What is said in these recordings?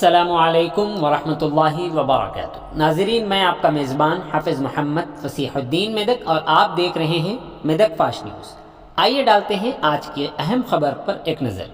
अस्सलामुअलैकुम वरहमतुल्लाहि वबरकातुहू। नाज़रीन, मैं आपका मेज़बान हाफिज़ मोहम्मद फसीहुद्दीन मेदक और आप देख रहे हैं मेदक फास्ट न्यूज़। आइए डालते हैं आज की अहम खबर पर एक नज़र।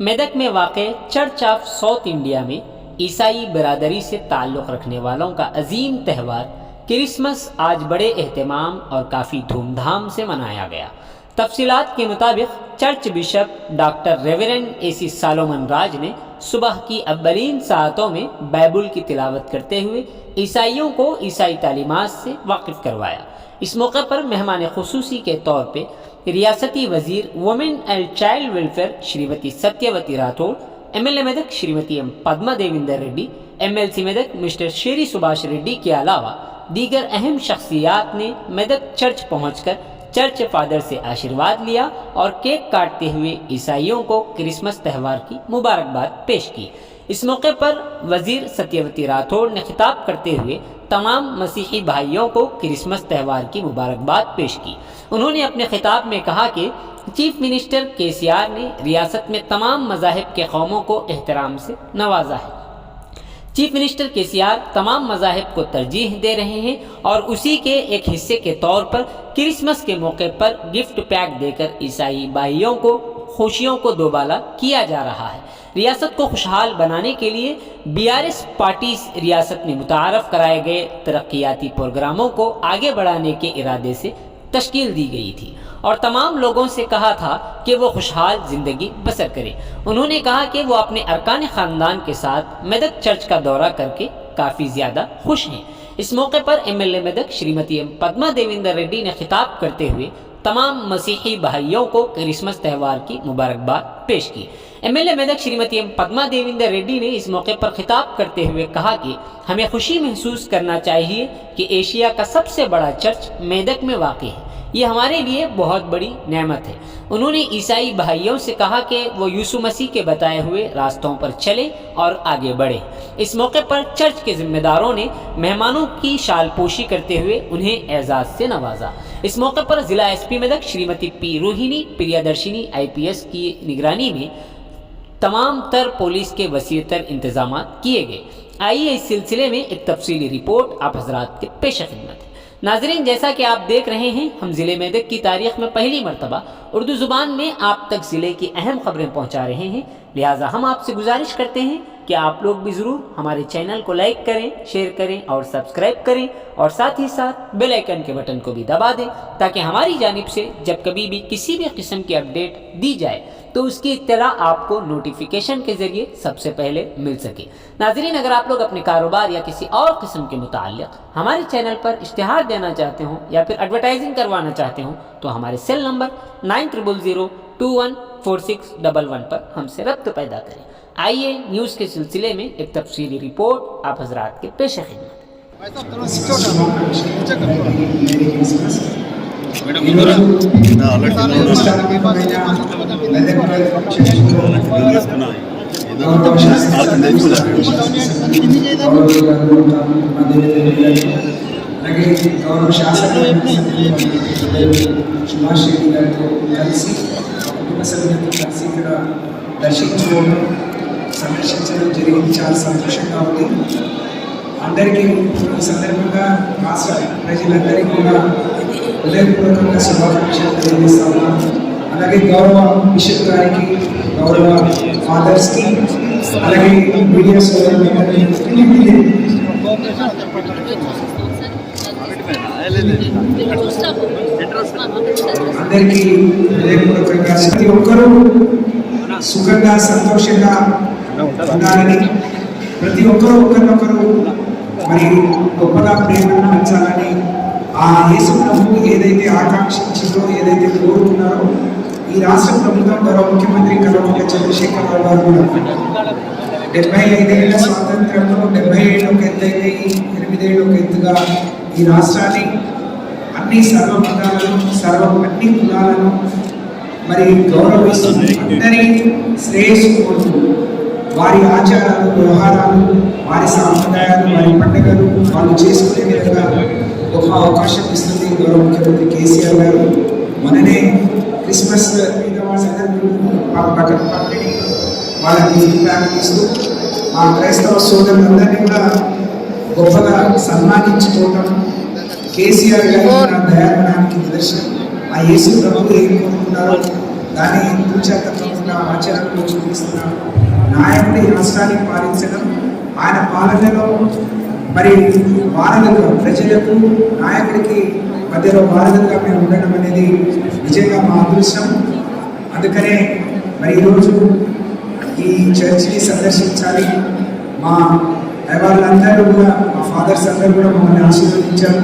मेदक में वाक़े चर्च ऑफ साउथ इंडिया में ईसाई बरादरी से ताल्लुक़ रखने वालों का अजीम त्यौहार क्रिसमस आज बड़े एहतमाम और काफ़ी धूमधाम से मनाया गया। तफसीलात के मुताबिक church bishop doctor reverend AC Solomon Raj ने सुबह की अव्वलीन सातों में बाइबल की तिलावत करते हुए ईसाइयों को ईसाई तालीमात से वाकिफ़ करवाया। इस मौके पर मेहमान खुसूसी के तौर पे रियासती वजीर women and child welfare Shrimati Satyavathi Rathod, MLA Medak Shrimati M Padma Devender Reddy, MLC Medak mister Sheri Subhash Reddy के अलावा दीगर अहम शख्सियात ने मेदक चर्च पहुंचकर चर्च फादर से आशीर्वाद लिया और केक काटते हुए ईसाइयों को क्रिसमस त्यौहार की मुबारकबाद पेश की। इस मौके पर वजीर सत्यवती राठौड़ ने खिताब करते हुए तमाम मसीही भाइयों को क्रिसमस त्यौहार की मुबारकबाद पेश की। उन्होंने अपने खिताब में कहा कि चीफ मिनिस्टर KCR ने रियासत में तमाम मज़ाहिब के कौमों को एहतराम से नवाजा है। चीफ मिनिस्टर KCR तमाम मज़ाहिब को तरजीह दे रहे हैं और उसी के एक हिस्से के तौर पर क्रिसमस के मौके पर गिफ्ट पैक देकर ईसाई भाइयों को खुशियों को दोबाला किया जा रहा है। रियासत को खुशहाल बनाने के लिए BRS पार्टी रियासत में मुतारफ़ कराए गए तरक्याती प्रोग्रामों को आगे बढ़ाने के इरादे से तश्कील दी गई थी और तमाम लोगों से कहा था कि वो खुशहाल ज़िंदगी बसर करें। उन्होंने कहा कि वो अपने अरकान ख़ानदान के साथ मेदक चर्च का दौरा करके काफ़ी ज़्यादा खुश हैं। इस मौके पर MLA मेदक श्रीमती एम पद्मा देविंदर रेड्डी ने खिताब करते हुए तमाम मसीही भाइयों को क्रिसमस त्यौहार की मुबारकबाद पेश की। MLA मेदक श्रीमती एम पद्मा देविंदर रेड्डी ने इस मौके पर खिताब करते हुए कहा कि हमें खुशी महसूस करना चाहिए कि एशिया का सबसे बड़ा चर्च मेदक में वाक़ है। ये हमारे लिए बहुत बड़ी नेमत है। उन्होंने ईसाई भाइयों से कहा कि वो यीशु मसीह के बताए हुए रास्तों पर चले और आगे बढ़े। इस मौके पर चर्च के जिम्मेदारों ने मेहमानों की शालपोशी करते हुए उन्हें एजाज़ से नवाजा। इस मौके पर ज़िला SP Medak Shrimati P Rohini Priyadarshini IPS की निगरानी में तमाम तर पुलिस के वसीअतर इंतजाम किए गए। आइए इस सिलसिले में एक तफसीली रिपोर्ट आप हजरात के पेश खिदमत है। नाजरीन, जैसा कि आप देख रहे हैं, हम ज़िले मेदक की तारीख़ में पहली मरतबा उर्दू ज़ुबान में आप तक ज़िले की अहम खबरें पहुंचा रहे हैं। लिहाजा हम आपसे गुजारिश करते हैं कि आप लोग भी ज़रूर हमारे चैनल को लाइक करें, शेयर करें और सब्सक्राइब करें और साथ ही साथ बेल आइकन के बटन को भी दबा दें ताकि हमारी जानिब से जब कभी भी किसी भी किस्म की अपडेट दी जाए तो उसकी इत्तला आपको नोटिफिकेशन के ज़रिए सबसे पहले मिल सके। नाज़रीन, अगर आप लोग अपने कारोबार या किसी और किस्म के मुताल्लिक़ हमारे चैनल पर इश्तिहार देना चाहते हों या फिर एडवर्टाइजिंग करवाना चाहते हों तो हमारे सेल नंबर 9000214611 पर हमसे रब्त पैदा करें। आइए न्यूज़ के सिलसिले में एक तफसीली रिपोर्ट आप हजरात के पेश खिदमत। గౌరవ శాసన సుభాష్ రెడ్డి గారితో కలిసి కుటుంబ సభ్యులతో కలిసి ఇక్కడ దర్శించుకోవడం సందర్శించడం జరిగింది. చాలా సంతోషంగా ఉంది. అందరికీ ఈ సందర్భంగా రాష్ట్ర ప్రజలందరికీ కూడా హృదయపూర్వకంగా శుభాకాంక్షలు తెలియజేస్తా ఉన్నాను. అలాగే గౌరవ బిషప్ గారికి, గౌరవ ఫాదర్స్కి, అలాగే మీడియా సోదరులందరికీ అందరికీ హృదయపూర్వకంగా ప్రతి ఒక్కరూ సుఖంగా సంతోషంగా ఉండాలని, ప్రతి ఒక్కరూ ఒకరినొకరు మరి గొప్పగా ప్రేమను పెంచాలని ఆ యేసు ప్రభువు ఏదైతే ఆకాంక్షించిందో, ఏదైతే కోరుకున్నారో ఈ రాష్ట్ర ప్రభుత్వం గౌరవ ముఖ్యమంత్రి కల్వకుంట్ల చంద్రశేఖరరావు గారు కూడా 75 ఏళ్ల స్వాతంత్రంలో 70 ఏళ్ళు ఒక ఎత్తైతే 8 ఏళ్ళు ఒక ఎత్తుగా ఈ రాష్ట్రాన్ని అన్ని సర్వమతాలను అన్ని కులాలను మరి గౌరవిస్తూ అందరి శ్రేయస్సు కోరుతూ వారి ఆచారాలు, వ్యవహారాలు, వారి సాంప్రదాయాలు, వారి పండుగలు వాళ్ళు చేసుకునే విధంగా ఒక అవకాశం ఇస్తుంది గౌరవ ముఖ్యమంత్రి KCR గారు. మననే క్రిస్మస్ సందర్భంగా వాళ్ళకి ఫీడ్బ్యాక్ ఇస్తూ మా క్రైస్తవ సోదరులందరినీ కూడా గొప్పగా సన్మానించుకోవటం కేసీఆర్ గారి దయాగుణానికి నిదర్శనం. ఆ యేసు ప్రభువు ఏం కోరుకున్నారో దాన్ని తూచా తప్పకుండా ఆచరణలో చూపిస్తున్న నాయకుడి రాష్ట్రాన్ని పాలించడం, ఆయన పాలనలో మరి వారధులుగా ప్రజలకు నాయకుడికి మధ్యలో వారధులుగా మేము ఉండడం అనేది నిజంగా మా అదృష్టం. అందుకనే మరి ఈరోజు ఈ చర్చిని సందర్శించాలి. మా వాళ్ళందరూ కూడా మా ఫాదర్స్ అందరూ కూడా మమ్మల్ని ఆశీర్వదించారు.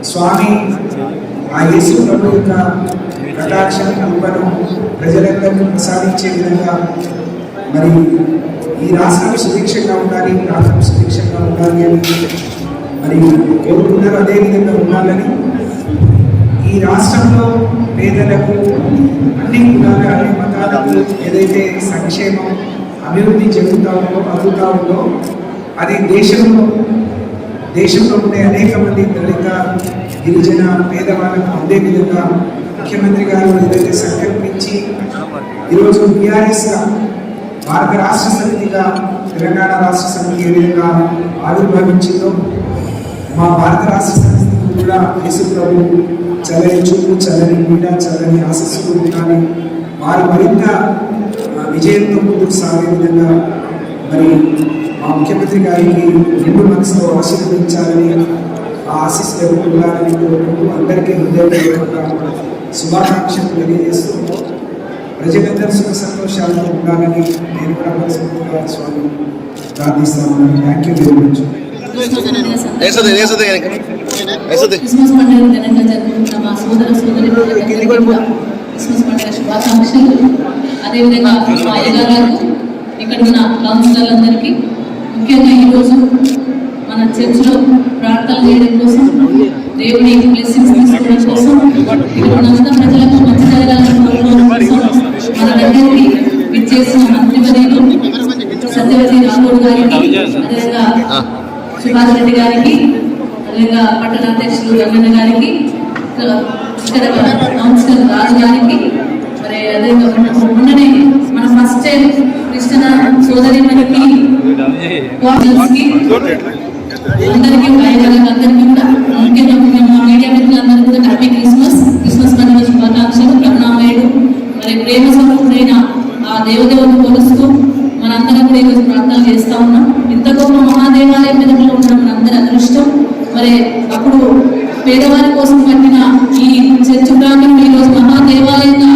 స్వామి ఆ యేసు ప్రభు యొక్క కటాక్ష కల్పను ప్రజలందరికీ ప్రసాదించే విధంగా మరి ఈ రాష్ట్రం సుభిక్షంగా ఉండాలి, రాష్ట్రం సుభిక్షంగా ఉండాలి అని మరి కోరుకున్నారు. అదేవిధంగా ఉండాలని ఈ రాష్ట్రంలో పేదలకు అన్ని కులాల అన్ని మతాలకు ఏదైతే సంక్షేమం అభివృద్ధి అవుతా ఉందో అది దేశంలో ఉండే అనేక మంది దళిత గిరిజన పేదవాళ్ళకు అందే విధంగా ముఖ్యమంత్రి గారు ఏదైతే సంకల్పించి ఈరోజు బీఆర్ఎస్గా భారత రాష్ట్ర సమితిగా తెలంగాణ రాష్ట్ర సమితి ఏ విధంగా ఆవిర్భవించిందో మా భారత రాష్ట్ర సమితి కూడా యేసు ప్రభు చల్లని చూపు, చల్లని పీడ, చల్లని ఆశస్సులు ఉండాలి, వారు మరింత విజయంతో ముందుకు సాగే విధంగా మరి మా ముఖ్యమంత్రి గారికి నిండు మనసులో ఆశీర్వదించాలని, ఆ ఆశీస్సులు ఉండాలని కోరుకుంటూ అందరికీ హృదయపూర్వకంగా శుభాకాంక్షలు తెలియజేస్తూ ప్రజలందరూ సుఖ సంతోషాలతో ఉండాలని నేను కూడా మనస్ఫూర్తిగా స్వామి ప్రార్థిస్తాను. Thank you very much. Christmas పండుగ ఘనంగా జరుపుకుంటున్న మా సోదర సోదరీమణులందరికీ కూడా క్రిస్మస్ పండుగ శుభాకాంక్షలు. అదేవిధంగా మా అయ్యగారులకు, ఇక్కడ ఉన్న కౌన్సిలర్లందరికీ, ముఖ్యంగా ఈరోజు మన చర్చిలో ప్రార్థన చేయడం కోసం, దేవుని బ్లెస్సింగ్స్ తీసుకోవడం కోసం, ఇక్కడ ఉన్న అంత ప్రజలకు మంచి జరగాలని కోరుకోవడం కోసం మన దగ్గరికి విచ్చేసిన మంత్రివర్యులు సత్యవతి రామోడ్ గారికి, అదేవిధంగా సుభాష్ రెడ్డి గారికి, అదేవిధంగా పట్టణ అధ్యక్షులు రంగన్న గారికి, ఇక్కడ కౌన్సిలర్ రాజు గారికి, మరి అదేవిధంగా మొన్ననే మన ఫస్ట్ టైం క్రిస్టియన్ సోదరి మనకి అందరికీ అందరికీ కూడా ముఖ్యంగా మా మీడియా మిత్రులందరికీ కూడా హ్యాపీ క్రిస్మస్ పండుగ శుభాకాంక్షలు. కరుణామయుడు మరి ప్రేమ స్వరూపుడైన ఆ దేవదేవుని కొలుస్తూ మనందరం కూడా ఈరోజు ప్రార్థన చేస్తా ఉన్నాం. ఇంత గొప్ప మహాదేవాలయం మీద ఉండడం మనందరి అదృష్టం. మరి అప్పుడు పేదవారి కోసం కట్టిన ఈ చర్చ్ ప్రాంగణం ఈరోజు మహాదేవాలయంగా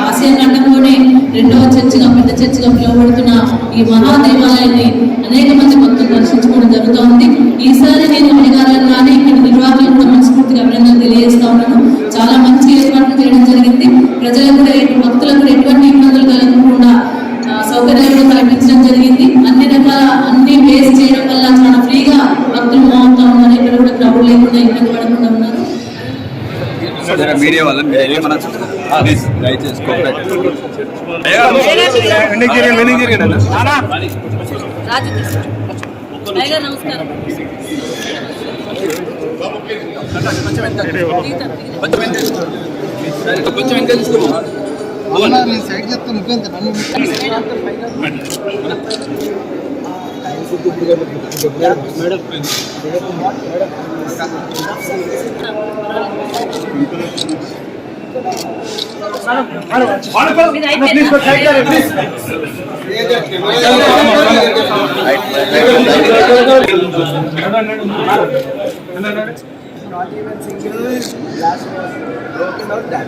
ఆసియా ఖండంలోనే రెండవ చర్చిగా, పెద్ద చర్చిగా పిలువబడుతున్న ఈ మహాదేవాలయాన్ని అనేక మంది భక్తులు దర్శించుకోవడం జరుగుతూ ఉంది. ఈసారి నేను అధికారులంగానే ఇక్కడ నిర్వాహకులను కూడా మనస్ఫూర్తిగా అభినందనలు తెలియజేస్తా ఉన్నాను. చాలా మంచి ఏర్పాట్లు చేయడం జరిగింది. ప్రజలకు కూడా భక్తులకు కూడా ఎటువంటి ఇబ్బందులు కలగకుండా సౌకర్యాలు కల్పించడం జరిగింది. అన్ని బేస్ చేయడం వల్ల చాలా ఫ్రీగా భక్తులు మోగుతా ఉన్నారు. ఇక్కడ కూడా క్రౌడ్ లేకుండా ఇబ్బంది పడకుండా ఉన్నారు. మీడియా వల్ల నమస్కారం. కొంచెం వెనక తీసుకో. సైడ్ చెప్తాను. Not even single glass was broken or అట్లా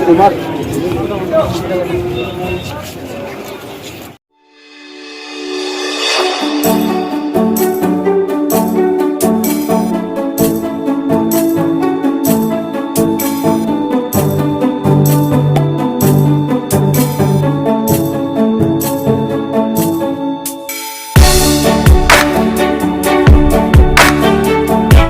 కుమార్